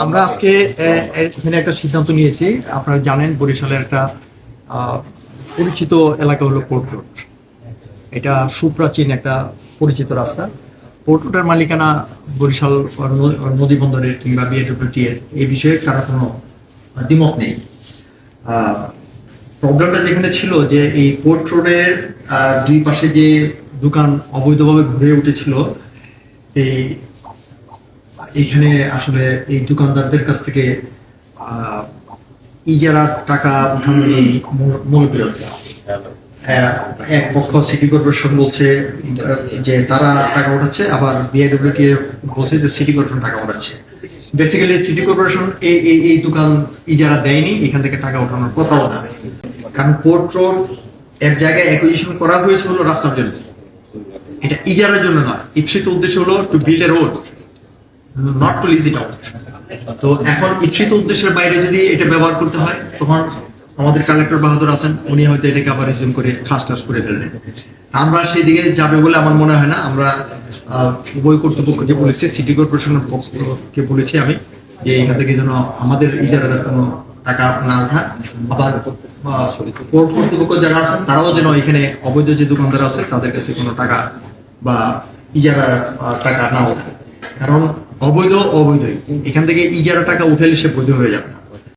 আমরা আজকে এখানে একটা সিদ্ধান্ত নিয়েছি। আপনারা জানেন বরিশালের একটা পরিচিত এলাকা হলো পোর্ট রোড। এটা সুপ্রাচীন একটা পরিচিত রাস্তা। পোর্ট রোডের মালিকানা বরিশাল নদী বন্দরের কিংবা বিএডব্লিউটি এর এই বিষয়ে কারো কোনো দ্বিমত নেই। প্রবলেমটা যেখানে ছিল যে এই পোর্ট রোডের দুই পাশে যে দোকান অবৈধভাবে ঘুরে উঠেছিল, এইখানে আসলে এই দোকানদারদের কাছ থেকে ইজারার টাকা উঠানো এই মূল বিরোধী। এক পক্ষ সিটি কর্পোরেশন বলছে যে তারা টাকা উঠাচ্ছে, আবার বিআইডব্লিউটি বলছে যে সিটি কর্পোরেশন টাকা উঠাচ্ছে। বেসিক্যালি সিটি কর্পোরেশন এই দোকান ইজারা দেয়নি, এখান থেকে টাকা উঠানোর কথাও না। কারণ পোর্ট রোড এক জায়গায় অ্যাকুইজিশন করা হয়েছে হলো রাস্তার জন্য, এটা ইজারার জন্য নয়। ইপ্সিত উদ্দেশ্য হলো to build a road, not to lease it out. তো এখন ইচ্ছিত উদ্দেশ্যের বাইরে যদি এটা ব্যবহার করতে হয়, তখন আমাদের কালেক্টর বাহাদুর আছেন, উনি হয়তো এটাকে আবার রিজিউম করে খাস টাস করে ফেলবেন। আমরা সেই দিকে যাবে বলে আমার মনে হয় না। আমরা উভয় কর্তৃপক্ষকে বলেছি, সিটি কর্পোরেশনের পক্ষকে বলেছি আমি, যে এখান থেকে যেন আমাদের ইজারার কোনো টাকা না ওঠা, আবার পোর্ট কর্তৃপক্ষ যারা আছেন তারাও যেন এখানে অবৈধ যে দোকানদার আছে তাদের কাছে কোনো টাকা বা ইজারার টাকা না ওঠে। কারণ অবৈধই, এখান থেকে ইজারা টাকা উঠাইলে সে বৈধ হয়ে যাবে না।